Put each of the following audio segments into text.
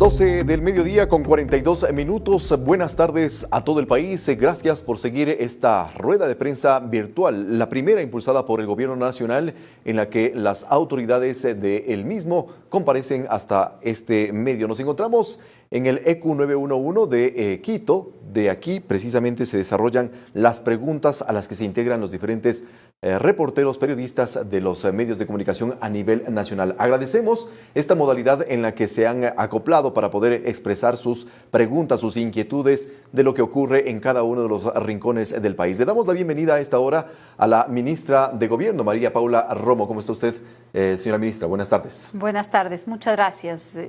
12 del mediodía con 42 minutos. Buenas tardes a todo el país. Gracias por seguir esta rueda de prensa virtual, la primera impulsada por el Gobierno Nacional, en la que las autoridades del mismo comparecen hasta este medio. Nos encontramos en el ECU 911 de Quito. De aquí precisamente se desarrollan las preguntas a las que se integran los diferentes reporteros, periodistas de los medios de comunicación a nivel nacional. Agradecemos esta modalidad en la que se han acoplado para poder expresar sus preguntas, sus inquietudes de lo que ocurre en cada uno de los rincones del país. Le damos la bienvenida a esta hora a la ministra de Gobierno, María Paula Romo. ¿Cómo está usted, señora ministra? Buenas tardes. Buenas tardes, muchas gracias.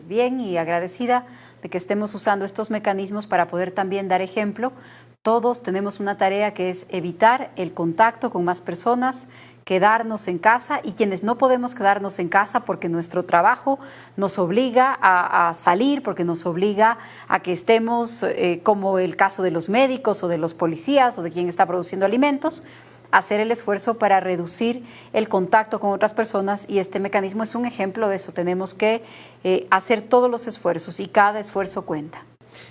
Bien, y agradecida de que estemos usando estos mecanismos para poder también dar ejemplo. Todos tenemos una tarea que es evitar el contacto con más personas, quedarnos en casa, y quienes no podemos quedarnos en casa porque nuestro trabajo nos obliga a salir, porque nos obliga a que estemos, como el caso de los médicos o de los policías o de quien está produciendo alimentos, hacer el esfuerzo para reducir el contacto con otras personas, y este mecanismo es un ejemplo de eso. Tenemos que hacer todos los esfuerzos y cada esfuerzo cuenta.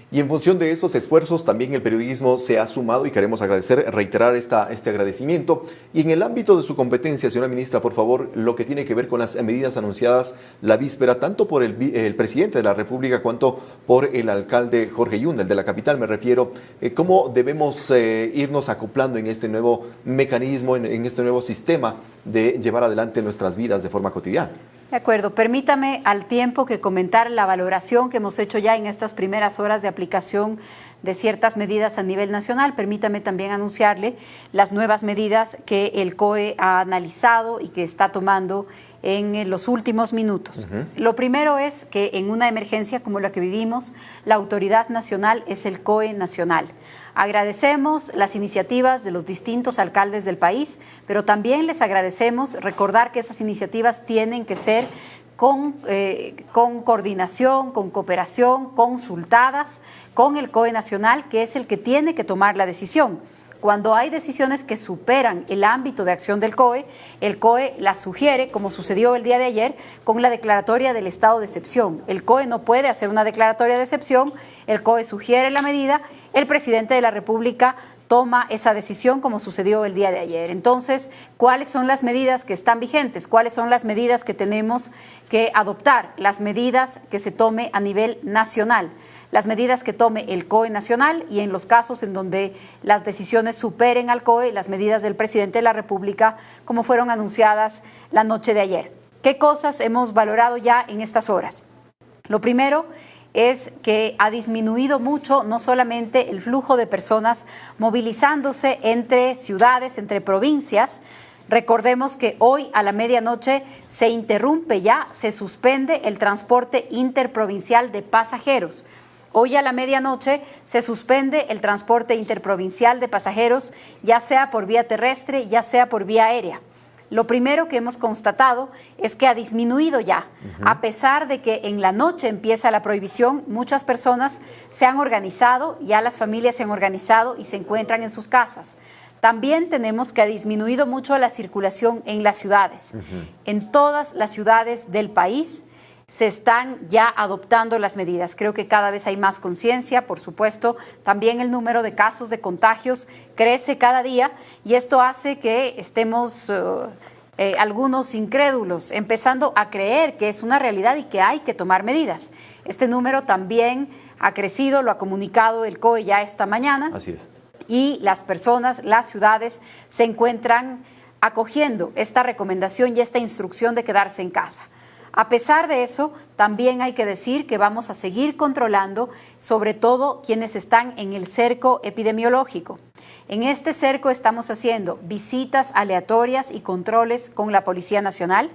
Y en función de esos esfuerzos también el periodismo se ha sumado y queremos reiterar este agradecimiento. Y en el ámbito de su competencia, señora ministra, por favor, lo que tiene que ver con las medidas anunciadas la víspera, tanto por el presidente de la República cuanto por el alcalde Jorge Yunda, el de la capital me refiero, ¿cómo debemos irnos acoplando en este nuevo mecanismo, en este nuevo sistema de llevar adelante nuestras vidas de forma cotidiana? De acuerdo, permítame al tiempo que comentar la valoración que hemos hecho ya en estas primeras horas de aplicación de ciertas medidas a nivel nacional. Permítame también anunciarle las nuevas medidas que el COE ha analizado y que está tomando en los últimos minutos. Lo primero es que en una emergencia como la que vivimos, la autoridad nacional es el COE nacional. Agradecemos las iniciativas de los distintos alcaldes del país, pero también les agradecemos recordar que esas iniciativas tienen que ser con coordinación, con cooperación, consultadas con el COE nacional, que es el que tiene que tomar la decisión. Cuando hay decisiones que superan el ámbito de acción del COE, el COE las sugiere, como sucedió el día de ayer con la declaratoria del estado de excepción. El COE no puede hacer una declaratoria de excepción, el COE sugiere la medida, el presidente de la República toma esa decisión, como sucedió el día de ayer. Entonces, ¿cuáles son las medidas que están vigentes? ¿Cuáles son las medidas que tenemos que adoptar? Las medidas que se tome a nivel nacional, las medidas que tome el COE nacional, y en los casos en donde las decisiones superen al COE, las medidas del presidente de la República, como fueron anunciadas la noche de ayer. ¿Qué cosas hemos valorado ya en estas horas? Lo primero es que ha disminuido mucho no solamente el flujo de personas movilizándose entre ciudades, entre provincias. Recordemos que hoy a la medianoche se interrumpe ya, se suspende el transporte interprovincial de pasajeros. Hoy a la medianoche se suspende el transporte interprovincial de pasajeros, ya sea por vía terrestre, ya sea por vía aérea. Lo primero que hemos constatado es que ha disminuido ya. A pesar de que en la noche empieza la prohibición, muchas personas se han organizado, ya las familias se han organizado y se encuentran en sus casas. También tenemos que ha disminuido mucho la circulación en las ciudades. En todas las ciudades del país se están ya adoptando las medidas. Creo que cada vez hay más conciencia, por supuesto. También el número de casos de contagios crece cada día, y esto hace que estemos algunos incrédulos empezando a creer que es una realidad y que hay que tomar medidas. Este número también ha crecido, lo ha comunicado el COE ya esta mañana. Así es. Y las personas, las ciudades se encuentran acogiendo esta recomendación y esta instrucción de quedarse en casa. A pesar de eso, también hay que decir que vamos a seguir controlando, sobre todo quienes están en el cerco epidemiológico. En este cerco estamos haciendo visitas aleatorias y controles con la Policía Nacional.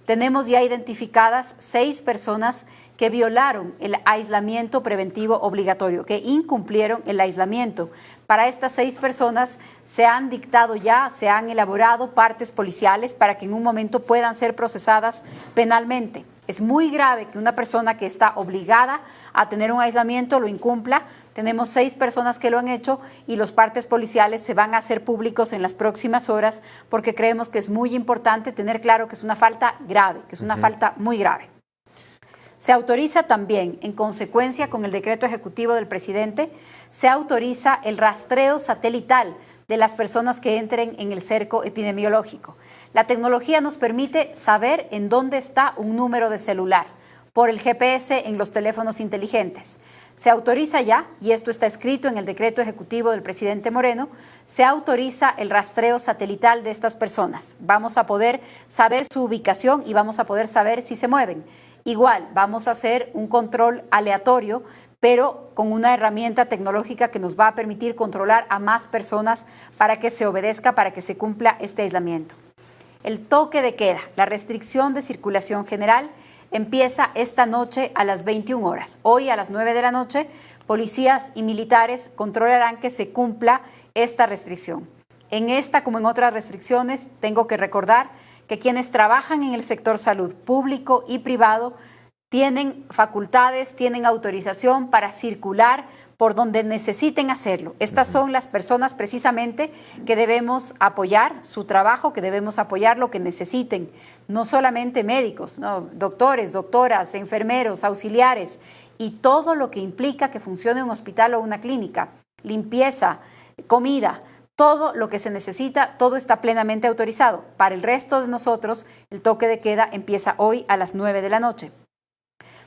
Tenemos ya identificadas 6 personas que violaron el aislamiento preventivo obligatorio, que incumplieron el aislamiento. Para estas 6 personas se han dictado ya, se han elaborado partes policiales para que en un momento puedan ser procesadas penalmente. Es muy grave que una persona que está obligada a tener un aislamiento lo incumpla. Tenemos 6 personas que lo han hecho y los partes policiales se van a hacer públicos en las próximas horas, porque creemos que es muy importante tener claro que es una falta grave, que es una falta muy grave. Se autoriza también, en consecuencia con el decreto ejecutivo del presidente, se autoriza el rastreo satelital de las personas que entren en el cerco epidemiológico. La tecnología nos permite saber en dónde está un número de celular por el GPS en los teléfonos inteligentes. Se autoriza ya, y esto está escrito en el decreto ejecutivo del presidente Moreno, se autoriza el rastreo satelital de estas personas. Vamos a poder saber su ubicación y vamos a poder saber si se mueven. Igual, vamos a hacer un control aleatorio, pero con una herramienta tecnológica que nos va a permitir controlar a más personas para que se obedezca, para que se cumpla este aislamiento. El toque de queda, la restricción de circulación general, empieza esta noche a las 21 horas. Hoy a las 9 de la noche, policías y militares controlarán que se cumpla esta restricción. En esta, como en otras restricciones, tengo que recordar que quienes trabajan en el sector salud público y privado tienen facultades, tienen autorización para circular por donde necesiten hacerlo. Estas son las personas precisamente que debemos apoyar su trabajo, que debemos apoyar lo que necesiten, no solamente médicos, no, doctores, doctoras, enfermeros, auxiliares y todo lo que implica que funcione un hospital o una clínica, limpieza, comida. Todo lo que se necesita, todo está plenamente autorizado. Para el resto de nosotros, el toque de queda empieza hoy a las 9 de la noche.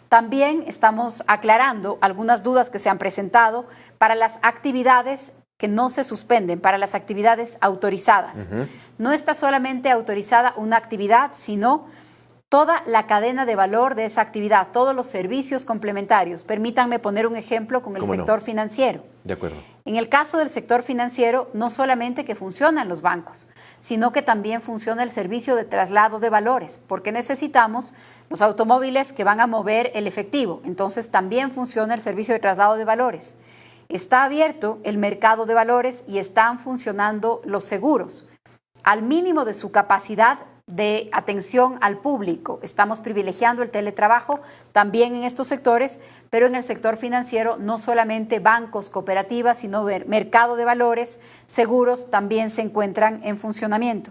También estamos aclarando algunas dudas que se han presentado para las actividades que no se suspenden, para las actividades autorizadas. No está solamente autorizada una actividad, sino toda la cadena de valor de esa actividad, todos los servicios complementarios. Permítanme poner un ejemplo con el sector financiero. De acuerdo. En el caso del sector financiero, no solamente que funcionan los bancos, sino que también funciona el servicio de traslado de valores, porque necesitamos los automóviles que van a mover el efectivo. Entonces también funciona el servicio de traslado de valores. Está abierto el mercado de valores y están funcionando los seguros al mínimo de su capacidad de atención al público. Estamos privilegiando el teletrabajo también en estos sectores, pero en el sector financiero no solamente bancos, cooperativas, sino mercado de valores, seguros también se encuentran en funcionamiento.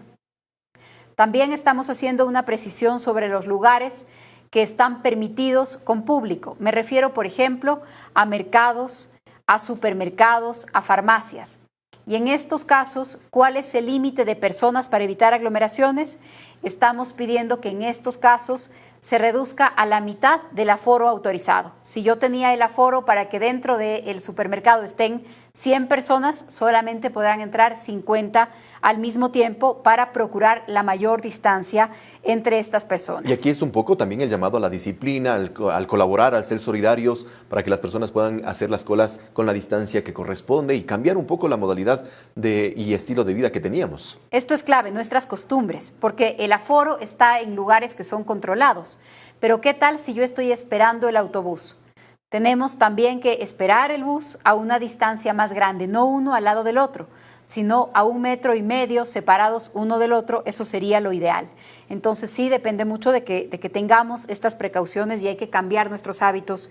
También estamos haciendo una precisión sobre los lugares que están permitidos con público. Me refiero, por ejemplo, a mercados, a supermercados, a farmacias. Y en estos casos, ¿cuál es el límite de personas para evitar aglomeraciones? Estamos pidiendo que en estos casos se reduzca a la mitad del aforo autorizado. Si yo tenía el aforo para que dentro del supermercado estén 100 personas, solamente podrán entrar 50 al mismo tiempo para procurar la mayor distancia entre estas personas. Y aquí es un poco también el llamado a la disciplina, al colaborar, al ser solidarios, para que las personas puedan hacer las colas con la distancia que corresponde y cambiar un poco la modalidad y estilo de vida que teníamos. Esto es clave, nuestras costumbres, porque el aforo está en lugares que son controlados. Pero ¿qué tal si yo estoy esperando el autobús? Tenemos también que esperar el bus a una distancia más grande, no uno al lado del otro, sino a 1,5 metros separados uno del otro. Eso sería lo ideal. Entonces sí, depende mucho de que tengamos estas precauciones y hay que cambiar nuestros hábitos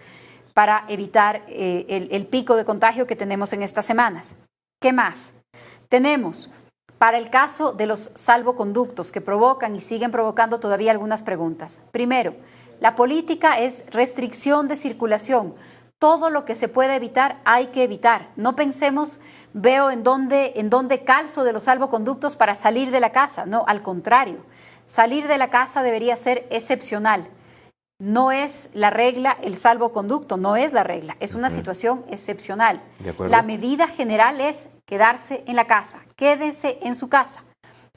para evitar el pico de contagio que tenemos en estas semanas. ¿Qué más? Tenemos, para el caso de los salvoconductos que provocan y siguen provocando todavía algunas preguntas. Primero, la política es restricción de circulación. Todo lo que se puede evitar hay que evitar. No pensemos, veo en dónde calzo de los salvoconductos para salir de la casa. No, al contrario, salir de la casa debería ser excepcional. No es la regla el salvoconducto, no es la regla, es una situación excepcional. La medida general es quedarse en la casa, quédese en su casa.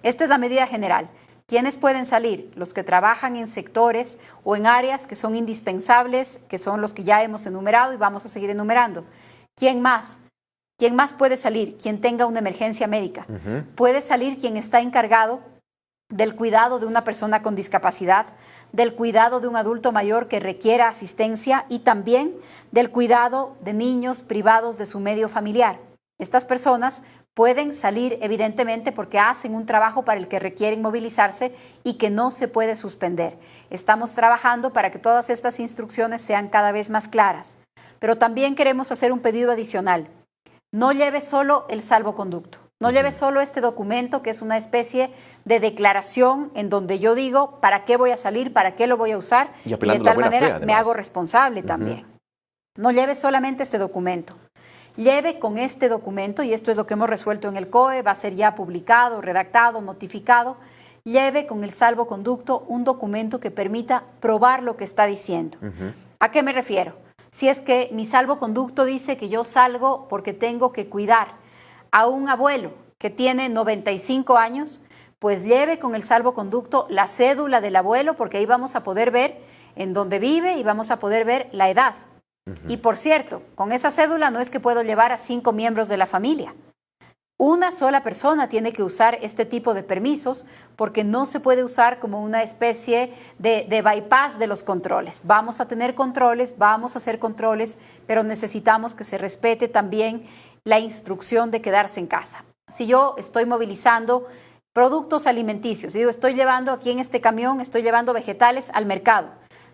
Esta es la medida general. ¿Quiénes pueden salir? Los que trabajan en sectores o en áreas que son indispensables, que son los que ya hemos enumerado y vamos a seguir enumerando. ¿Quién más? ¿Quién más puede salir? Quien tenga una emergencia médica. Puede salir quien está encargado del cuidado de una persona con discapacidad, del cuidado de un adulto mayor que requiera asistencia y también del cuidado de niños privados de su medio familiar. Estas personas pueden salir evidentemente porque hacen un trabajo para el que requieren movilizarse y que no se puede suspender. Estamos trabajando para que todas estas instrucciones sean cada vez más claras. Pero también queremos hacer un pedido adicional. No lleve solo el salvoconducto. No lleve solo este documento, que es una especie de declaración en donde yo digo para qué voy a salir, para qué lo voy a usar, y de tal manera me hago responsable también. No lleve solamente este documento. Lleve con este documento, y esto es lo que hemos resuelto en el COE, va a ser ya publicado, redactado, notificado, lleve con el salvoconducto un documento que permita probar lo que está diciendo. ¿A qué me refiero? Si es que mi salvoconducto dice que yo salgo porque tengo que cuidar a un abuelo que tiene 95 años, pues lleve con el salvoconducto la cédula del abuelo, porque ahí vamos a poder ver en dónde vive y vamos a poder ver la edad. Y por cierto, con esa cédula no es que puedo llevar a 5 miembros de la familia. Una sola persona tiene que usar este tipo de permisos porque no se puede usar como una especie de bypass de los controles. Vamos a tener controles, vamos a hacer controles, pero necesitamos que se respete también la instrucción de quedarse en casa. Si yo estoy movilizando productos alimenticios, digo, estoy llevando aquí en este camión, estoy llevando vegetales al mercado.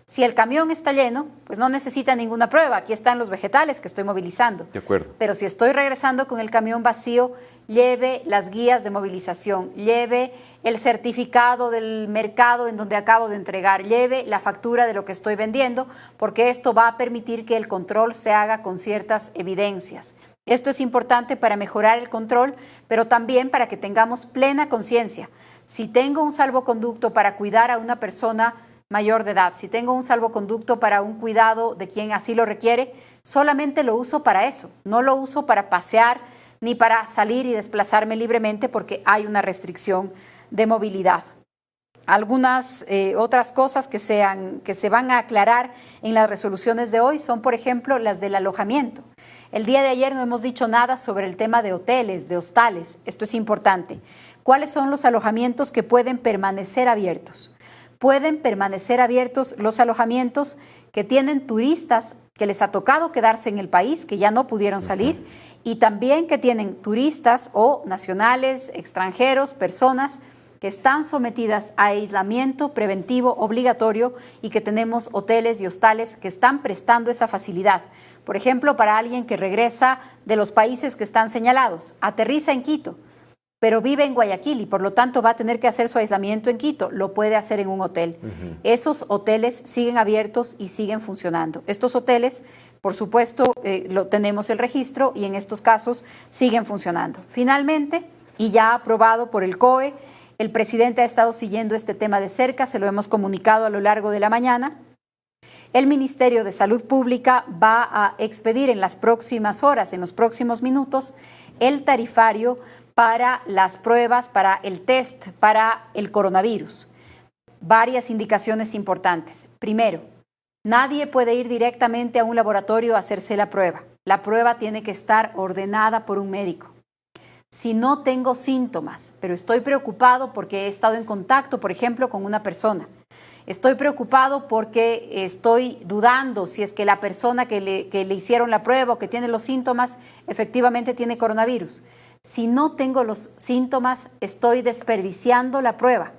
Si el camión está lleno, pues no necesita ninguna prueba. Aquí están los vegetales que estoy movilizando. De acuerdo. Pero si estoy regresando con el camión vacío, lleve las guías de movilización, lleve el certificado del mercado en donde acabo de entregar, lleve la factura de lo que estoy vendiendo, porque esto va a permitir que el control se haga con ciertas evidencias. Esto es importante para mejorar el control, pero también para que tengamos plena conciencia. Si tengo un salvoconducto para cuidar a una persona mayor de edad, si tengo un salvoconducto para un cuidado de quien así lo requiere, solamente lo uso para eso, no lo uso para pasear ni para salir y desplazarme libremente porque hay una restricción de movilidad. Algunas otras cosas que se van a aclarar en las resoluciones de hoy son, por ejemplo, las del alojamiento. El día de ayer no hemos dicho nada sobre el tema de hoteles, de hostales. Esto es importante. ¿Cuáles son los alojamientos que pueden permanecer abiertos? Pueden permanecer abiertos los alojamientos que tienen turistas que les ha tocado quedarse en el país, que ya no pudieron salir, y también que tienen turistas o nacionales, extranjeros, personas que están sometidas a aislamiento preventivo obligatorio y que tenemos hoteles y hostales que están prestando esa facilidad. Por ejemplo, para alguien que regresa de los países que están señalados, aterriza en Quito, pero vive en Guayaquil y por lo tanto va a tener que hacer su aislamiento en Quito, lo puede hacer en un hotel. Esos hoteles siguen abiertos y siguen funcionando. Estos hoteles, por supuesto, tenemos el registro y en estos casos siguen funcionando. Finalmente, y ya aprobado por el COE, el presidente ha estado siguiendo este tema de cerca, se lo hemos comunicado a lo largo de la mañana. El Ministerio de Salud Pública va a expedir en las próximas horas, en los próximos minutos, el tarifario para las pruebas, para el test, para el coronavirus. Varias indicaciones importantes. Primero, nadie puede ir directamente a un laboratorio a hacerse la prueba. La prueba tiene que estar ordenada por un médico. Si no tengo síntomas, pero estoy preocupado porque he estado en contacto, por ejemplo, con una persona, estoy preocupado porque estoy dudando si es que la persona que le hicieron la prueba o que tiene los síntomas efectivamente tiene coronavirus. Si no tengo los síntomas, estoy desperdiciando la prueba,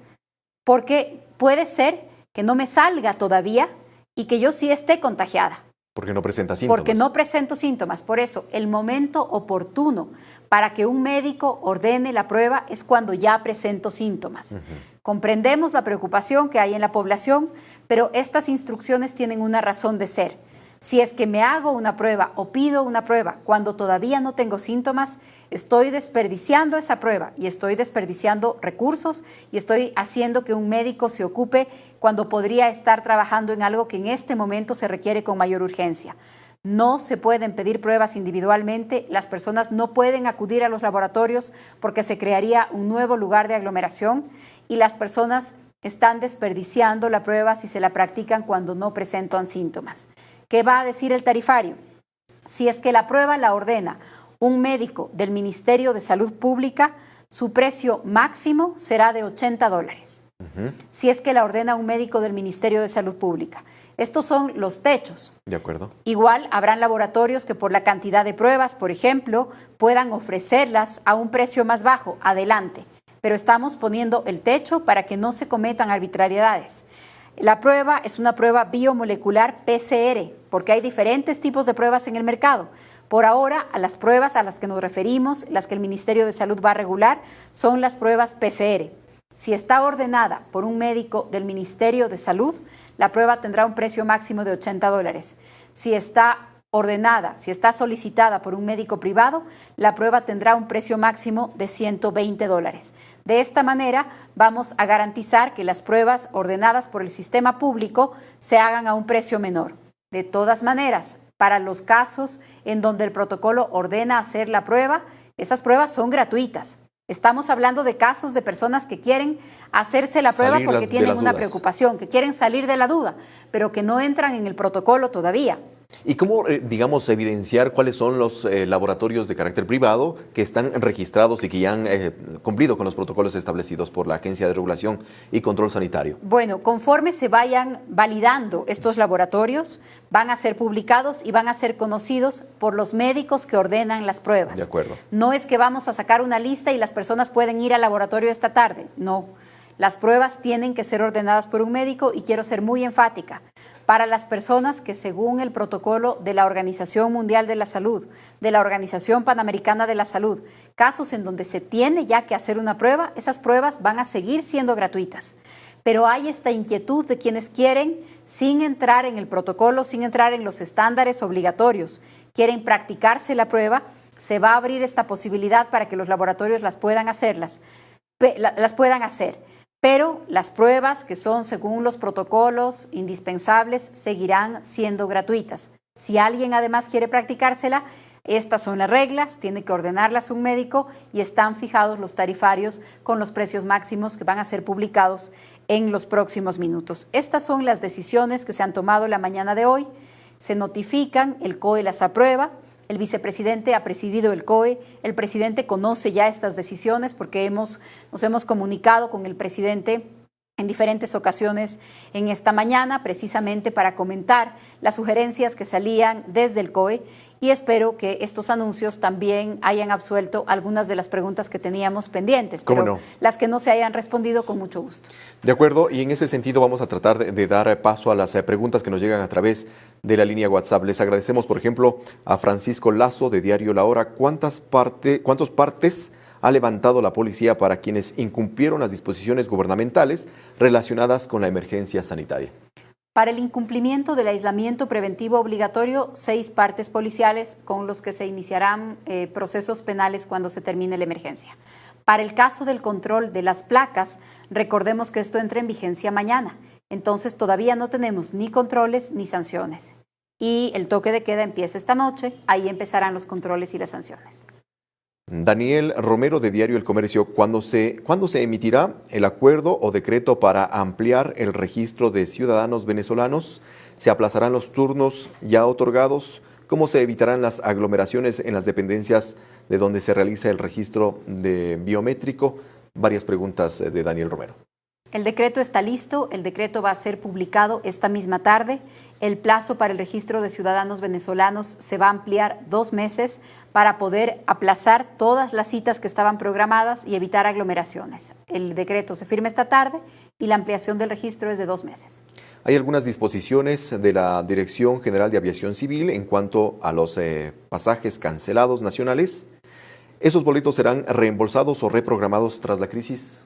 porque puede ser que no me salga todavía y que yo sí esté contagiada. Porque no presenta síntomas. Porque no presento síntomas. Por eso, el momento oportuno para que un médico ordene la prueba es cuando ya presento síntomas. Comprendemos la preocupación que hay en la población, pero estas instrucciones tienen una razón de ser. Si es que me hago una prueba o pido una prueba cuando todavía no tengo síntomas, estoy desperdiciando esa prueba y estoy desperdiciando recursos y estoy haciendo que un médico se ocupe cuando podría estar trabajando en algo que en este momento se requiere con mayor urgencia. No se pueden pedir pruebas individualmente, las personas no pueden acudir a los laboratorios porque se crearía un nuevo lugar de aglomeración y las personas están desperdiciando la prueba si se la practican cuando no presentan síntomas. ¿Qué va a decir el tarifario? Si es que la prueba la ordena un médico del Ministerio de Salud Pública, su precio máximo será de $80. Si es que la ordena un médico del Ministerio de Salud Pública. Estos son los techos. De acuerdo. Igual habrán laboratorios que por la cantidad de pruebas, por ejemplo, puedan ofrecerlas a un precio más bajo. Adelante. Pero estamos poniendo el techo para que no se cometan arbitrariedades. La prueba es una prueba biomolecular PCR, porque hay diferentes tipos de pruebas en el mercado. Por ahora, a las pruebas a las que nos referimos, las que el Ministerio de Salud va a regular, son las pruebas PCR. Si está ordenada por un médico del Ministerio de Salud, la prueba tendrá un precio máximo de $80. Si está ordenada, si está solicitada por un médico privado, la prueba tendrá un precio máximo de $120. De esta manera, vamos a garantizar que las pruebas ordenadas por el sistema público se hagan a un precio menor. De todas maneras, para los casos en donde el protocolo ordena hacer la prueba, esas pruebas son gratuitas. Estamos hablando de casos de personas que quieren hacerse la prueba porque tienen una preocupación, que quieren salir de la duda, pero que no entran en el protocolo todavía. ¿Y cómo, digamos, evidenciar cuáles son los laboratorios de carácter privado que están registrados y que ya han cumplido con los protocolos establecidos por la Agencia de Regulación y Control Sanitario? Bueno, conforme se vayan validando estos laboratorios, van a ser publicados y van a ser conocidos por los médicos que ordenan las pruebas. De acuerdo. No es que vamos a sacar una lista y las personas pueden ir al laboratorio esta tarde, no. Las pruebas tienen que ser ordenadas por un médico y quiero ser muy enfática. Para las personas que según el protocolo de la Organización Mundial de la Salud, de la Organización Panamericana de la Salud, casos en donde se tiene ya que hacer una prueba, esas pruebas van a seguir siendo gratuitas. Pero hay esta inquietud de quienes quieren, sin entrar en el protocolo, sin entrar en los estándares obligatorios, quieren practicarse la prueba, se va a abrir esta posibilidad para que los laboratorios las puedan hacer. Pero las pruebas que son según los protocolos indispensables seguirán siendo gratuitas. Si alguien además quiere practicársela, estas son las reglas, tiene que ordenarlas un médico y están fijados los tarifarios con los precios máximos que van a ser publicados en los próximos minutos. Estas son las decisiones que se han tomado la mañana de hoy. Se notifican, el COE las aprueba. El vicepresidente ha presidido el COE, el presidente conoce ya estas decisiones porque nos hemos comunicado con el presidente en diferentes ocasiones en esta mañana, precisamente para comentar las sugerencias que salían desde el COE y espero que estos anuncios también hayan absuelto algunas de las preguntas que teníamos pendientes, pero las que no se hayan respondido con mucho gusto. De acuerdo, y en ese sentido vamos a tratar de dar paso a las preguntas que nos llegan a través de la línea WhatsApp. Les agradecemos, por ejemplo, a Francisco Lazo de Diario La Hora. ¿Cuántos partes ha levantado la policía para quienes incumplieron las disposiciones gubernamentales relacionadas con la emergencia sanitaria? Para el incumplimiento del aislamiento preventivo obligatorio, 6 partes policiales con los que se iniciarán procesos penales cuando se termine la emergencia. Para el caso del control de las placas, recordemos que esto entra en vigencia mañana, entonces todavía no tenemos ni controles ni sanciones. Y el toque de queda empieza esta noche, ahí empezarán los controles y las sanciones. Daniel Romero de Diario El Comercio, ¿cuándo se emitirá el acuerdo o decreto para ampliar el registro de ciudadanos venezolanos? ¿Se aplazarán los turnos ya otorgados? ¿Cómo se evitarán las aglomeraciones en las dependencias de donde se realiza el registro de biométrico? Varias preguntas de Daniel Romero. El decreto está listo, el decreto va a ser publicado esta misma tarde. El plazo para el registro de ciudadanos venezolanos se va a ampliar 2 meses para poder aplazar todas las citas que estaban programadas y evitar aglomeraciones. El decreto se firma esta tarde y la ampliación del registro es de 2 meses. Hay algunas disposiciones de la Dirección General de Aviación Civil en cuanto a los pasajes cancelados nacionales. ¿Esos boletos serán reembolsados o reprogramados tras la crisis?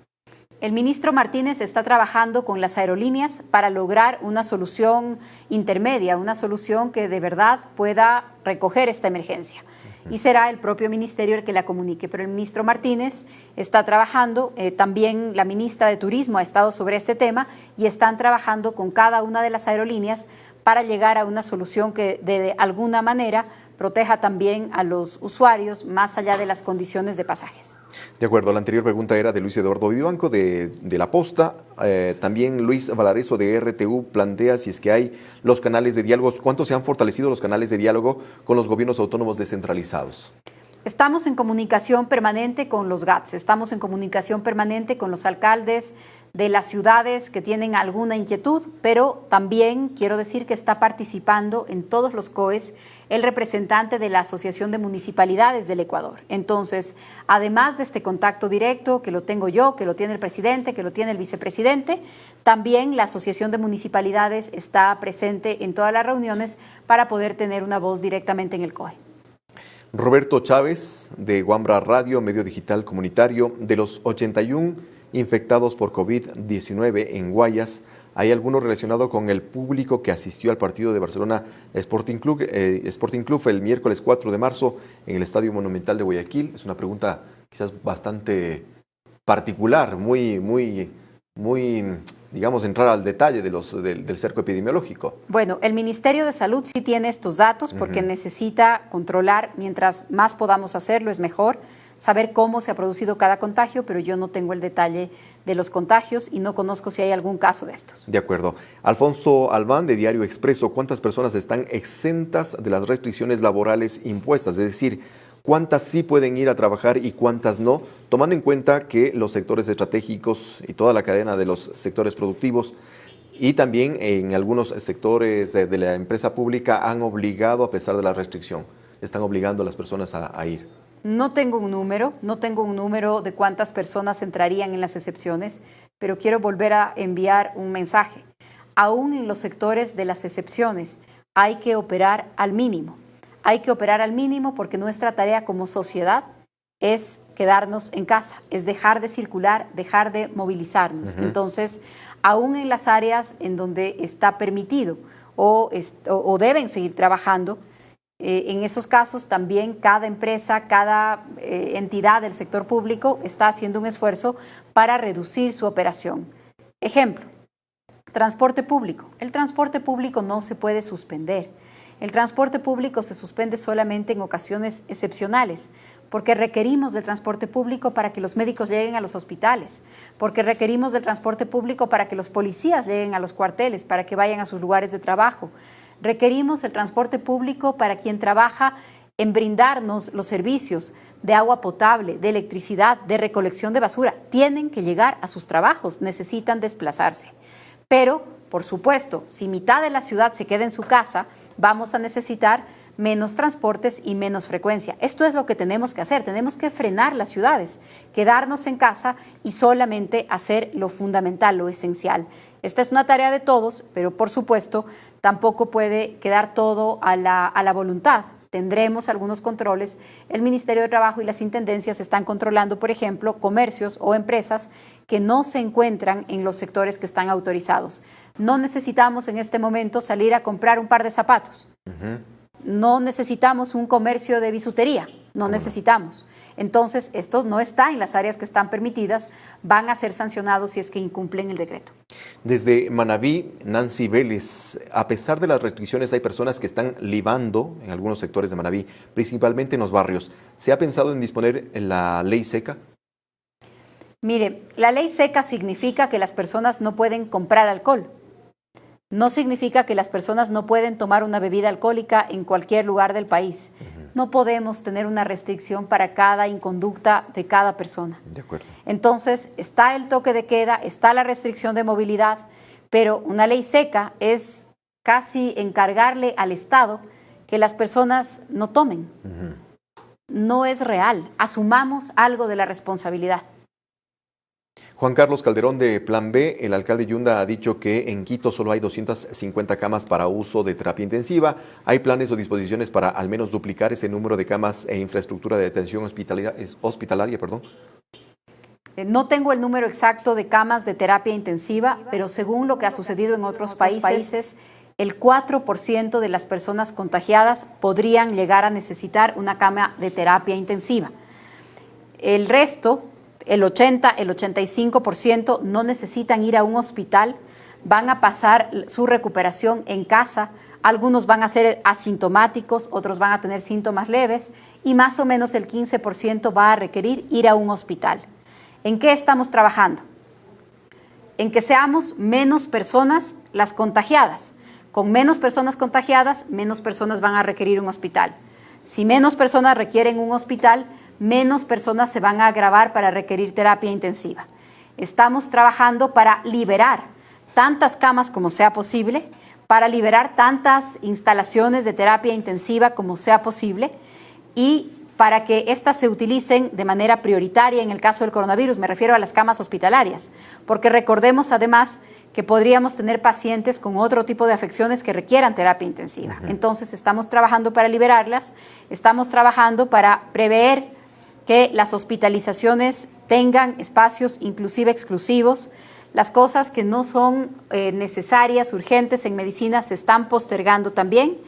El ministro Martínez está trabajando con las aerolíneas para lograr una solución intermedia, una solución que de verdad pueda recoger esta emergencia. Y será el propio ministerio el que la comunique. Pero el ministro Martínez está trabajando, también la ministra de Turismo ha estado sobre este tema y están trabajando con cada una de las aerolíneas para llegar a una solución que de alguna manera proteja también a los usuarios más allá de las condiciones de pasajes. De acuerdo, la anterior pregunta era de Luis Eduardo Vivanco de La Posta. También Luis Valareso de RTU plantea si es que hay los canales de diálogo. ¿Cuánto se han fortalecido los canales de diálogo con los gobiernos autónomos descentralizados? Estamos en comunicación permanente con los GATS, estamos en comunicación permanente con los alcaldes de las ciudades que tienen alguna inquietud, pero también quiero decir que está participando en todos los COEs el representante de la Asociación de Municipalidades del Ecuador. Entonces, además de este contacto directo, que lo tengo yo, que lo tiene el presidente, que lo tiene el vicepresidente, también la Asociación de Municipalidades está presente en todas las reuniones para poder tener una voz directamente en el COE. Roberto Chávez, de Guambra Radio, medio digital comunitario. De los 81 infectados por COVID-19 en Guayas, ¿hay alguno relacionado con el público que asistió al partido de Barcelona Sporting Club el miércoles 4 de marzo en el Estadio Monumental de Guayaquil? Es una pregunta quizás bastante particular, muy, digamos, entrar al detalle del cerco epidemiológico. Bueno, el Ministerio de Salud sí tiene estos datos porque necesita controlar, mientras más podamos hacerlo es mejor, saber cómo se ha producido cada contagio, pero yo no tengo el detalle de los contagios y no conozco si hay algún caso de estos. De acuerdo. Alfonso Albán, de Diario Expreso, ¿cuántas personas están exentas de las restricciones laborales impuestas? Es decir, ¿cuántas sí pueden ir a trabajar y cuántas no? Tomando en cuenta que los sectores estratégicos y toda la cadena de los sectores productivos y también en algunos sectores de la empresa pública han obligado, a pesar de la restricción, están obligando a las personas a ir. No tengo un número de cuántas personas entrarían en las excepciones, pero quiero volver a enviar un mensaje. Aún en los sectores de las excepciones hay que operar al mínimo. Hay que operar al mínimo porque nuestra tarea como sociedad es quedarnos en casa, es dejar de circular, dejar de movilizarnos. Entonces, aún en las áreas en donde está permitido o deben seguir trabajando, en esos casos también cada empresa, cada entidad del sector público está haciendo un esfuerzo para reducir su operación. Ejemplo, transporte público. El transporte público no se puede suspender. El transporte público se suspende solamente en ocasiones excepcionales, porque requerimos del transporte público para que los médicos lleguen a los hospitales, porque requerimos del transporte público para que los policías lleguen a los cuarteles, para que vayan a sus lugares de trabajo. Requerimos el transporte público para quien trabaja en brindarnos los servicios de agua potable, de electricidad, de recolección de basura. Tienen que llegar a sus trabajos, necesitan desplazarse. Pero, por supuesto, si mitad de la ciudad se queda en su casa, vamos a necesitar menos transportes y menos frecuencia. Esto es lo que tenemos que hacer, tenemos que frenar las ciudades, quedarnos en casa y solamente hacer lo fundamental, lo esencial. Esta es una tarea de todos, pero por supuesto tampoco puede quedar todo a la voluntad. Tendremos algunos controles. El Ministerio de Trabajo y las intendencias están controlando, por ejemplo, comercios o empresas que no se encuentran en los sectores que están autorizados. No necesitamos en este momento salir a comprar un par de zapatos. No necesitamos un comercio de bisutería, no necesitamos. Entonces, esto no está en las áreas que están permitidas, van a ser sancionados si es que incumplen el decreto. Desde Manabí, Nancy Vélez, a pesar de las restricciones, hay personas que están libando en algunos sectores de Manabí, principalmente en los barrios. ¿Se ha pensado en disponer la ley seca? Mire, la ley seca significa que las personas no pueden comprar alcohol. No significa que las personas no pueden tomar una bebida alcohólica en cualquier lugar del país. No podemos tener una restricción para cada inconducta de cada persona. De acuerdo. Entonces, está el toque de queda, está la restricción de movilidad, pero una ley seca es casi encargarle al Estado que las personas no tomen. No es real. Asumamos algo de la responsabilidad. Juan Carlos Calderón, de Plan B, el alcalde Yunda ha dicho que en Quito solo hay 250 camas para uso de terapia intensiva. ¿Hay planes o disposiciones para al menos duplicar ese número de camas e infraestructura de atención hospitalaria? No tengo el número exacto de camas de terapia intensiva, pero según lo que ha sucedido en otros países, el 4% de las personas contagiadas podrían llegar a necesitar una cama de terapia intensiva. El resto, el 85% no necesitan ir a un hospital, van a pasar su recuperación en casa, algunos van a ser asintomáticos, otros van a tener síntomas leves y más o menos el 15% va a requerir ir a un hospital. ¿En qué estamos trabajando? En que seamos menos personas las contagiadas. Con menos personas contagiadas, menos personas van a requerir un hospital. Si menos personas requieren un hospital, menos personas se van a agravar para requerir terapia intensiva. Estamos trabajando para liberar tantas camas como sea posible, para liberar tantas instalaciones de terapia intensiva como sea posible y para que éstas se utilicen de manera prioritaria en el caso del coronavirus. Me refiero a las camas hospitalarias, porque recordemos además que podríamos tener pacientes con otro tipo de afecciones que requieran terapia intensiva. Entonces estamos trabajando para liberarlas, estamos trabajando para prever que las hospitalizaciones tengan espacios inclusive exclusivos. Las cosas que no son necesarias, urgentes en medicina se están postergando también,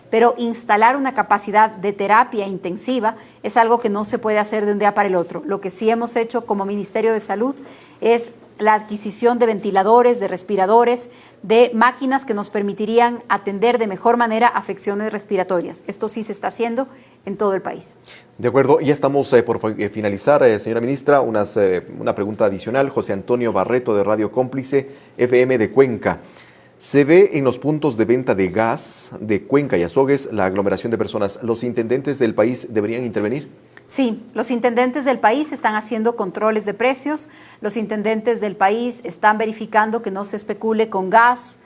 pero instalar una capacidad de terapia intensiva es algo que no se puede hacer de un día para el otro. Lo que sí hemos hecho como Ministerio de Salud es la adquisición de ventiladores, de respiradores, de máquinas que nos permitirían atender de mejor manera afecciones respiratorias. Esto sí se está haciendo en todo el país. De acuerdo, ya estamos por finalizar, señora ministra, una pregunta adicional. José Antonio Barreto de Radio Cómplice FM de Cuenca. Se ve en los puntos de venta de gas de Cuenca y Azogues la aglomeración de personas. ¿Los intendentes del país deberían intervenir? Sí, los intendentes del país están haciendo controles de precios, los intendentes del país están verificando que no se especule con gas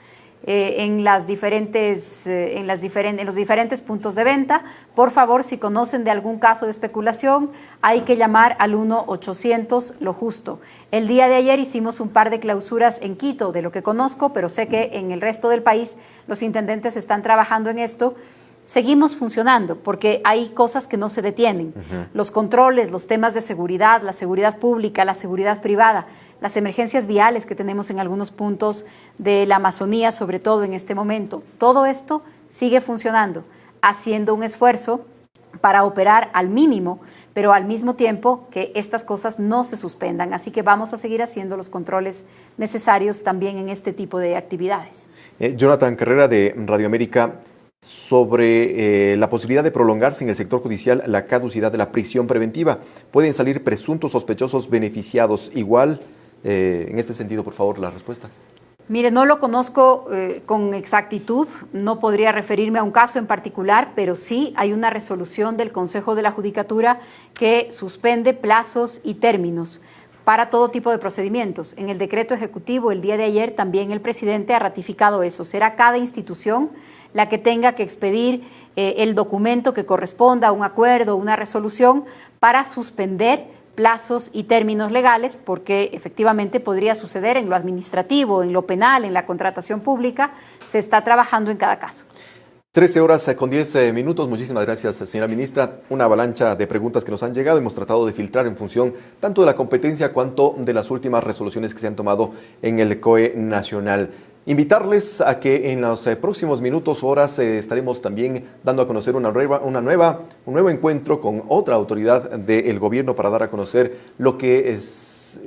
en los diferentes puntos de venta. Por favor, si conocen de algún caso de especulación, hay que llamar al 1-800 lo justo. El día de ayer hicimos un par de clausuras en Quito, de lo que conozco, pero sé que en el resto del país los intendentes están trabajando en esto. Seguimos funcionando porque hay cosas que no se detienen. Los controles, los temas de seguridad, la seguridad pública, la seguridad privada, las emergencias viales que tenemos en algunos puntos de la Amazonía, sobre todo en este momento. Todo esto sigue funcionando, haciendo un esfuerzo para operar al mínimo, pero al mismo tiempo que estas cosas no se suspendan. Así que vamos a seguir haciendo los controles necesarios también en este tipo de actividades. Jonathan Carrera de Radio América. Sobre la posibilidad de prolongarse en el sector judicial la caducidad de la prisión preventiva. ¿Pueden salir presuntos sospechosos beneficiados igual? En este sentido, por favor, la respuesta. Mire, no lo conozco con exactitud, no podría referirme a un caso en particular, pero sí hay una resolución del Consejo de la Judicatura que suspende plazos y términos para todo tipo de procedimientos. En el decreto ejecutivo el día de ayer también el presidente ha ratificado eso. Será cada institución la que tenga que expedir el documento que corresponda a un acuerdo, una resolución para suspender plazos y términos legales, porque efectivamente podría suceder en lo administrativo, en lo penal, en la contratación pública. Se está trabajando en cada caso. 13 horas con 10 minutos. Muchísimas gracias, señora ministra. Una avalancha de preguntas que nos han llegado. Hemos tratado de filtrar en función tanto de la competencia cuanto de las últimas resoluciones que se han tomado en el COE nacional. Invitarles a que en los próximos minutos, horas, estaremos también dando a conocer un nuevo encuentro con otra autoridad del gobierno para dar a conocer lo que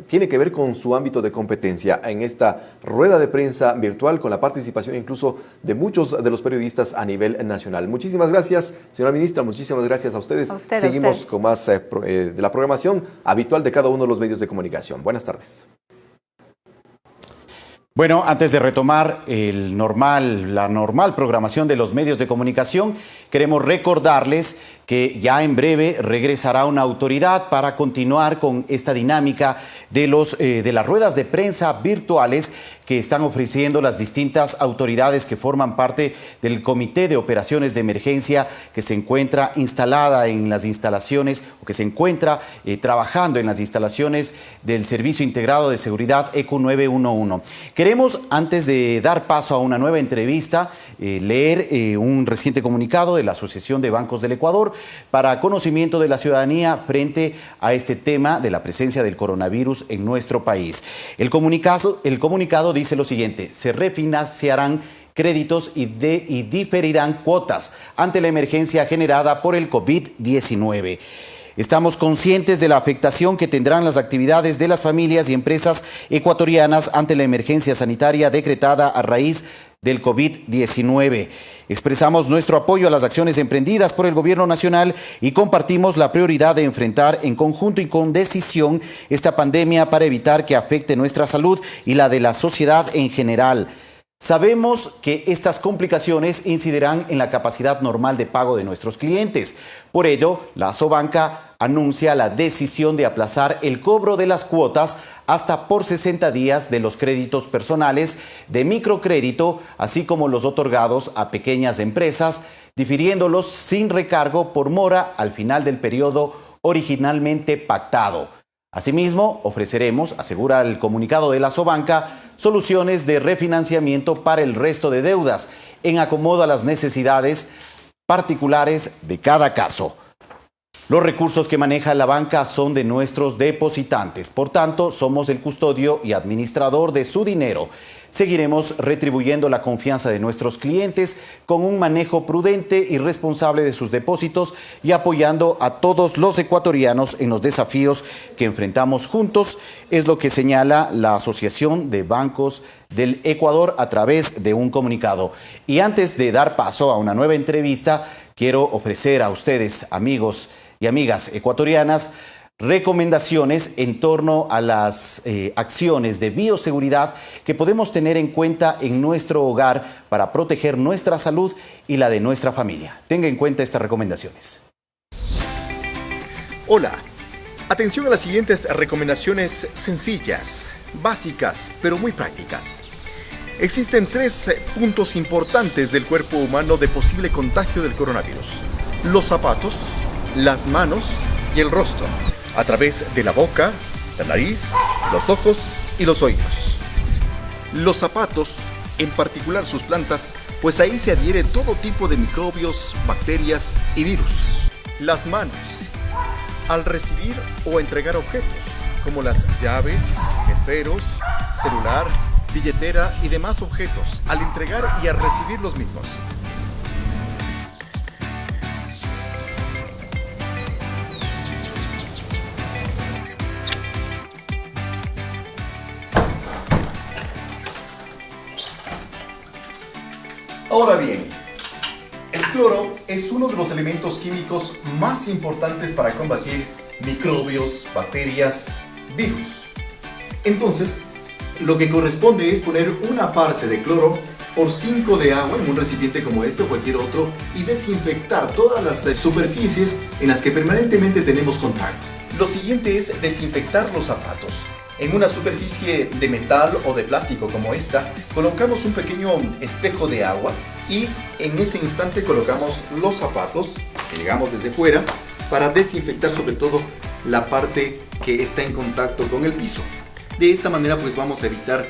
tiene que ver con su ámbito de competencia en esta rueda de prensa virtual con la participación incluso de muchos de los periodistas a nivel nacional. Muchísimas gracias, señora ministra, muchísimas gracias a ustedes. Seguimos con más de la programación habitual de cada uno de los medios de comunicación. Buenas tardes. Bueno, antes de retomar la normal programación de los medios de comunicación, queremos recordarles que ya en breve regresará una autoridad para continuar con esta dinámica de las ruedas de prensa virtuales que están ofreciendo las distintas autoridades que forman parte del Comité de Operaciones de Emergencia que se encuentra instalada en las instalaciones o que se encuentra trabajando en las instalaciones del Servicio Integrado de Seguridad ECU 911. Queremos, antes de dar paso a una nueva entrevista, leer un reciente comunicado de la Asociación de Bancos del Ecuador para conocimiento de la ciudadanía frente a este tema de la presencia del coronavirus en nuestro país. El comunicado dice lo siguiente: se refinanciarán créditos y diferirán cuotas ante la emergencia generada por el COVID-19. Estamos conscientes de la afectación que tendrán las actividades de las familias y empresas ecuatorianas ante la emergencia sanitaria decretada a raíz del COVID-19. Expresamos nuestro apoyo a las acciones emprendidas por el Gobierno Nacional y compartimos la prioridad de enfrentar en conjunto y con decisión esta pandemia para evitar que afecte nuestra salud y la de la sociedad en general. Sabemos que estas complicaciones incidirán en la capacidad normal de pago de nuestros clientes. Por ello, la Asobanca anuncia la decisión de aplazar el cobro de las cuotas hasta por 60 días de los créditos personales de microcrédito, así como los otorgados a pequeñas empresas difiriéndolos sin recargo por mora al final del periodo originalmente pactado. Asimismo, ofreceremos, asegura el comunicado de la Sobanca, soluciones de refinanciamiento para el resto de deudas, en acomodo a las necesidades particulares de cada caso. Los recursos que maneja la banca son de nuestros depositantes, por tanto, somos el custodio y administrador de su dinero. Seguiremos retribuyendo la confianza de nuestros clientes con un manejo prudente y responsable de sus depósitos y apoyando a todos los ecuatorianos en los desafíos que enfrentamos juntos, es lo que señala la Asociación de Bancos del Ecuador a través de un comunicado. Y antes de dar paso a una nueva entrevista, quiero ofrecer a ustedes, amigos y amigas ecuatorianas, recomendaciones en torno a las acciones de bioseguridad que podemos tener en cuenta en nuestro hogar para proteger nuestra salud y la de nuestra familia. Tenga en cuenta estas recomendaciones. Hola, atención a las siguientes recomendaciones sencillas, básicas, pero muy prácticas. Existen 3 puntos importantes del cuerpo humano de posible contagio del coronavirus: los zapatos, las manos y el rostro, a través de la boca, la nariz, los ojos y los oídos. Los zapatos, en particular sus plantas, pues ahí se adhiere todo tipo de microbios, bacterias y virus. Las manos, al recibir o entregar objetos, como las llaves, esferos, celular, billetera y demás objetos, al entregar y al recibir los mismos. Ahora bien, el cloro es uno de los elementos químicos más importantes para combatir microbios, bacterias, virus. Entonces, lo que corresponde es poner una parte de cloro por 5 de agua en un recipiente como este o cualquier otro y desinfectar todas las superficies en las que permanentemente tenemos contacto. Lo siguiente es desinfectar los zapatos. En una superficie de metal o de plástico como esta, colocamos un pequeño espejo de agua y en ese instante colocamos los zapatos, que llegamos desde fuera, para desinfectar sobre todo la parte que está en contacto con el piso. De esta manera pues vamos a evitar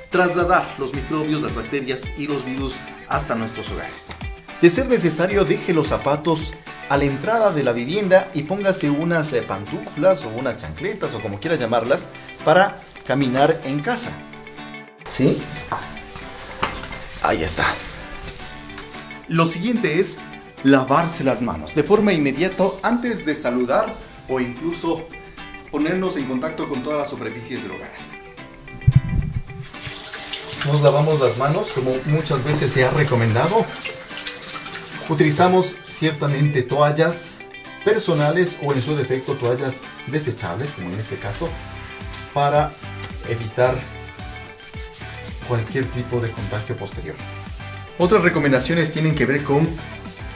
trasladar los microbios, las bacterias y los virus hasta nuestros hogares. De ser necesario, deje los zapatos a la entrada de la vivienda y póngase unas pantuflas o unas chancletas o como quiera llamarlas para caminar en casa. ¿Sí? Ahí está. Lo siguiente es lavarse las manos de forma inmediata antes de saludar o incluso ponernos en contacto con todas las superficies del hogar. Nos lavamos las manos como muchas veces se ha recomendado. Utilizamos ciertamente toallas personales o en su defecto toallas desechables, como en este caso, para evitar cualquier tipo de contagio posterior. Otras recomendaciones tienen que ver con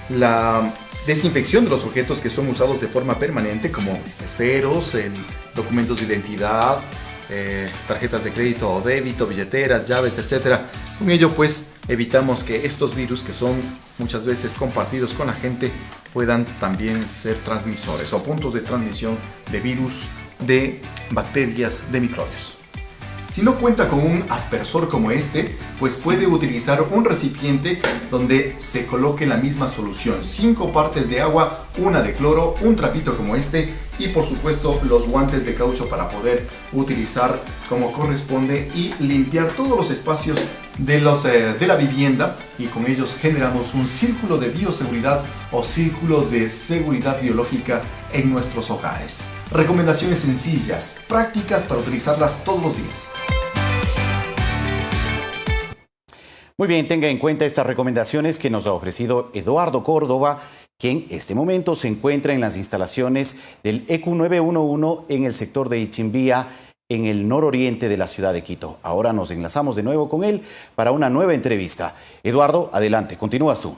la desinfección de los objetos que son usados de forma permanente, como esferos, documentos de identidad, tarjetas de crédito o débito, billeteras, llaves, etc. Con ello pues evitamos que estos virus, que son muchas veces compartidos con la gente, puedan también ser transmisores o puntos de transmisión de virus, de bacterias, de microbios. Si no cuenta con un aspersor como este, pues puede utilizar un recipiente donde se coloque la misma solución: 5 partes de agua, 1 de cloro, un trapito como este y por supuesto los guantes de caucho para poder utilizar como corresponde y limpiar todos los espacios de la vivienda, y con ellos generamos un círculo de bioseguridad o círculo de seguridad biológica en nuestros hogares. Recomendaciones sencillas, prácticas para utilizarlas todos los días. Muy bien, tenga en cuenta estas recomendaciones que nos ha ofrecido Eduardo Córdoba, quien en este momento se encuentra en las instalaciones del EQ 911 en el sector de Ichimbía, en el nororiente de la ciudad de Quito. Ahora nos enlazamos de nuevo con él para una nueva entrevista. Eduardo, adelante, continúas tú.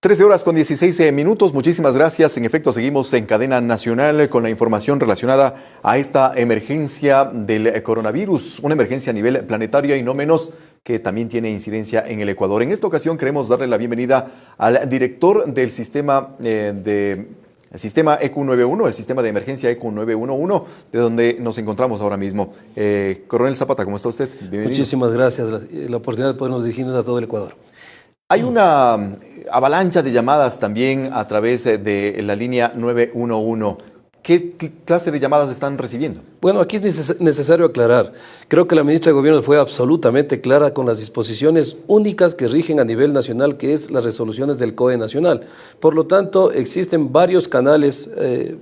13:16. Muchísimas gracias. En efecto, seguimos en cadena nacional con la información relacionada a esta emergencia del coronavirus, una emergencia a nivel planetario y no menos que también tiene incidencia en el Ecuador. En esta ocasión queremos darle la bienvenida al director del sistema el sistema EQ91, el sistema de emergencia EQ911, de donde nos encontramos ahora mismo. Coronel Zapata, ¿cómo está usted? Bienvenido. Muchísimas gracias. La oportunidad de podernos dirigirnos a todo el Ecuador. Hay una avalancha de llamadas también a través de la línea 911. ¿Qué clase de llamadas están recibiendo? Bueno, aquí es necesario aclarar. Creo que la ministra de Gobierno fue absolutamente clara con las disposiciones únicas que rigen a nivel nacional, que es las resoluciones del COE nacional. Por lo tanto, existen varios canales,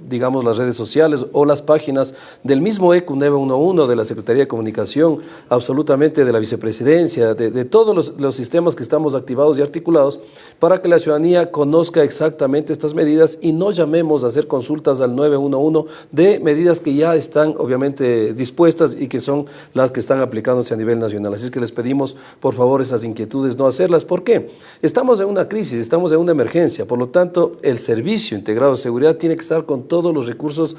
digamos las redes sociales o las páginas del mismo EQ 911, de la Secretaría de Comunicación, absolutamente de la Vicepresidencia, de todos los sistemas que estamos activados y articulados, para que la ciudadanía conozca exactamente estas medidas y no llamemos a hacer consultas al 911 de medidas que ya están obviamente dispuestas y que son las que están aplicándose a nivel nacional. Así es que les pedimos, por favor, esas inquietudes no hacerlas. ¿Por qué? Estamos en una crisis, estamos en una emergencia, por lo tanto, el Servicio Integrado de Seguridad tiene que estar con todos los recursos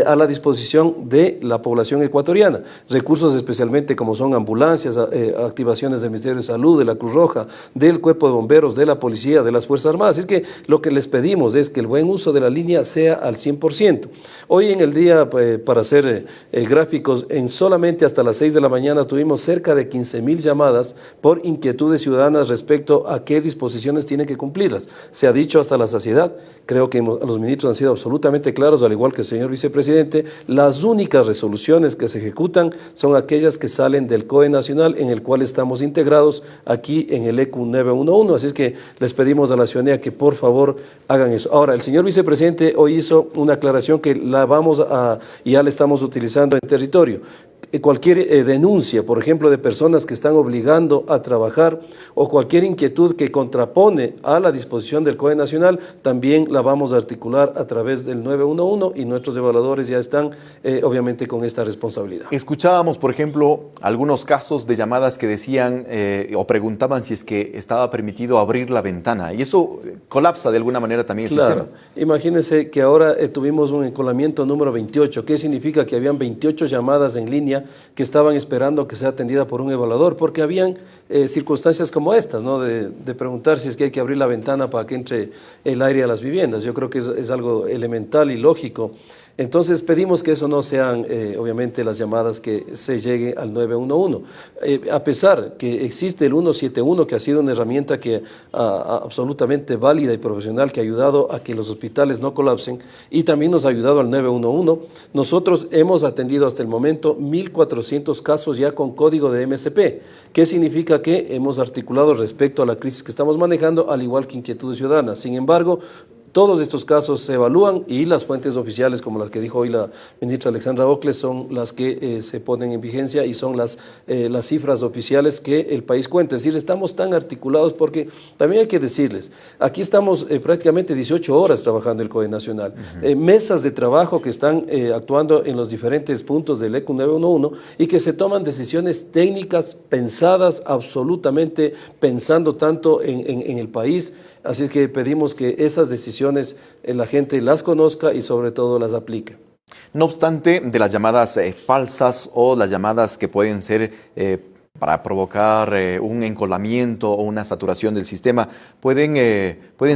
a la disposición de la población ecuatoriana. Recursos especialmente como son ambulancias, activaciones del Ministerio de Salud, de la Cruz Roja, del Cuerpo de Bomberos, de la Policía, de las Fuerzas Armadas. Así que lo que les pedimos es que el buen uso de la línea sea al 100%. Hoy en el día, para hacer gráficos, en solamente hasta las 6 de la mañana tuvimos cerca de 15,000 llamadas por inquietudes ciudadanas respecto a qué disposiciones tienen que cumplirlas. Se ha dicho hasta la saciedad, creo que los ministros han sido absolutamente claros, al igual que el señor vicepresidente, las únicas resoluciones que se ejecutan son aquellas que salen del COE nacional, en el cual estamos integrados aquí en el EQ 911. Así es que les pedimos a la ciudadanía que por favor hagan eso. Ahora, el señor vicepresidente hoy hizo una aclaración que ya la estamos utilizando en territorio. Cualquier denuncia, por ejemplo, de personas que están obligando a trabajar o cualquier inquietud que contrapone a la disposición del COE nacional, también la vamos a articular a través del 911 y nuestros evaluadores ya están obviamente con esta responsabilidad. Escuchábamos, por ejemplo, algunos casos de llamadas que decían o preguntaban si es que estaba permitido abrir la ventana y eso colapsa de alguna manera también el sistema. Imagínense que ahora tuvimos un encolamiento número 28, ¿qué significa? Que habían 28 llamadas en línea que estaban esperando que sea atendida por un evaluador, porque habían circunstancias como estas, ¿no? De preguntar si es que hay que abrir la ventana para que entre el aire a las viviendas. Yo creo que es algo elemental y lógico. Entonces pedimos que eso no sean obviamente las llamadas que se llegue al 911. A pesar que existe el 171, que ha sido una herramienta que absolutamente válida y profesional, que ha ayudado a que los hospitales no colapsen y también nos ha ayudado al 911, nosotros hemos atendido hasta el momento 1,400 casos ya con código de MSP. ¿Qué significa? Que hemos articulado respecto a la crisis que estamos manejando, al igual que inquietudes ciudadanas. Sin embargo, todos estos casos se evalúan y las fuentes oficiales, como las que dijo hoy la ministra Alexandra Ocles, son las que se ponen en vigencia y son las cifras oficiales que el país cuenta. Es decir, estamos tan articulados porque también hay que decirles, aquí estamos prácticamente 18 horas trabajando el COE nacional, mesas de trabajo que están actuando en los diferentes puntos del EQ 911 y que se toman decisiones técnicas pensadas, absolutamente pensando tanto en el país. Así es que pedimos que esas decisiones la gente las conozca y sobre todo las aplique. No obstante, de las llamadas falsas o las llamadas que pueden ser para provocar un encolamiento o una saturación del sistema, ¿pueden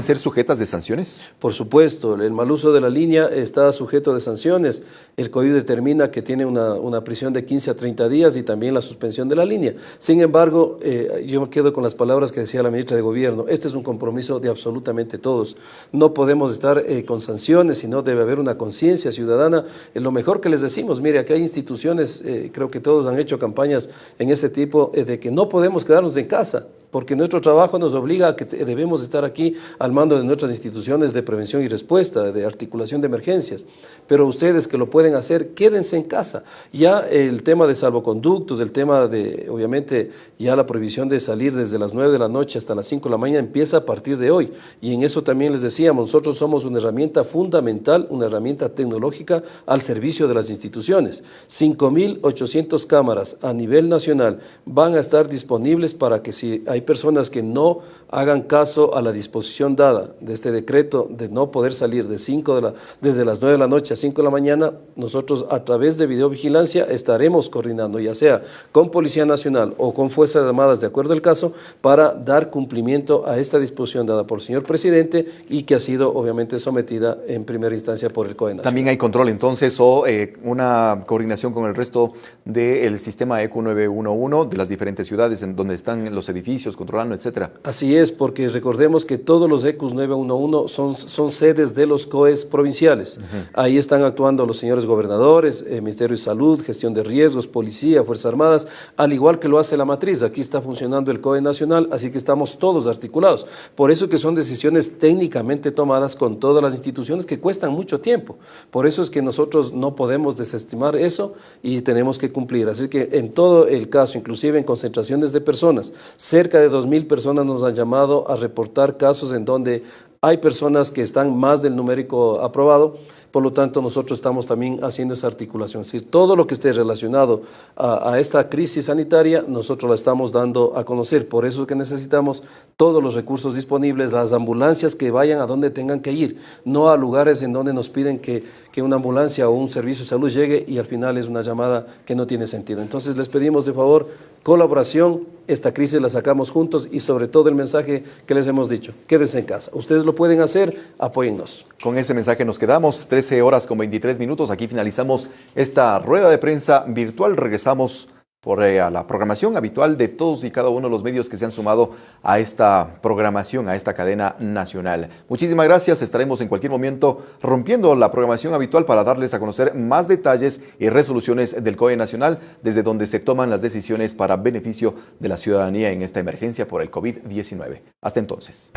ser sujetas de sanciones? Por supuesto, el mal uso de la línea está sujeto de sanciones. El COIU determina que tiene una prisión de 15 a 30 días y también la suspensión de la línea. Sin embargo, yo me quedo con las palabras que decía la ministra de Gobierno. Este es un compromiso de absolutamente todos. No podemos estar con sanciones, sino debe haber una conciencia ciudadana. Lo mejor que les decimos, mire, aquí hay instituciones, creo que todos han hecho campañas en ese tipo, de que no podemos quedarnos en casa, porque nuestro trabajo nos obliga a que debemos estar aquí al mando de nuestras instituciones de prevención y respuesta, de articulación de emergencias. Pero ustedes que lo pueden hacer, quédense en casa. Ya el tema de salvoconductos, el tema de, obviamente, ya la prohibición de salir desde las 9 de la noche hasta las 5 de la mañana empieza a partir de hoy. Y en eso también les decíamos, nosotros somos una herramienta fundamental, una herramienta tecnológica al servicio de las instituciones. 5,800 cámaras a nivel nacional van a estar disponibles para que si hay hay personas que no hagan caso a la disposición dada de este decreto de no poder salir desde las 9 de la noche a 5 de la mañana, nosotros a través de videovigilancia estaremos coordinando, ya sea con Policía Nacional o con Fuerzas Armadas, de acuerdo al caso, para dar cumplimiento a esta disposición dada por el señor presidente y que ha sido obviamente sometida en primera instancia por el COE Nacional. ¿También hay control entonces o una coordinación con el resto del sistema ECO 911 de las diferentes ciudades en donde están los edificios controlando, etcétera? Así es, porque recordemos que todos los ECUs 911 son sedes de los COEs provinciales. Ahí están actuando los señores gobernadores, Ministerio de Salud, Gestión de Riesgos, Policía, Fuerzas Armadas, al igual que lo hace la matriz. Aquí está funcionando el COE Nacional, así que estamos todos articulados. Por eso que son decisiones técnicamente tomadas con todas las instituciones que cuestan mucho tiempo. Por eso es que nosotros no podemos desestimar eso y tenemos que cumplir. Así que en todo el caso, inclusive en concentraciones de personas, cerca de 2,000 personas nos han llamado a reportar casos en donde hay personas que están más del numérico aprobado, por lo tanto nosotros estamos también haciendo esa articulación. Es decir, todo lo que esté relacionado a esta crisis sanitaria, nosotros la estamos dando a conocer. Por eso es que necesitamos todos los recursos disponibles, las ambulancias que vayan a donde tengan que ir, no a lugares en donde nos piden que una ambulancia o un servicio de salud llegue y al final es una llamada que no tiene sentido. Entonces les pedimos de favor colaboración, esta crisis la sacamos juntos y sobre todo el mensaje que les hemos dicho, quédense en casa. Ustedes lo pueden hacer, apóyennos. Con ese mensaje nos quedamos, 13 horas con 23 minutos. Aquí finalizamos esta rueda de prensa virtual. Regresamos a la programación habitual de todos y cada uno de los medios que se han sumado a esta programación, a esta cadena nacional. Muchísimas gracias. Estaremos en cualquier momento rompiendo la programación habitual para darles a conocer más detalles y resoluciones del COE Nacional, desde donde se toman las decisiones para beneficio de la ciudadanía en esta emergencia por el COVID-19. Hasta entonces.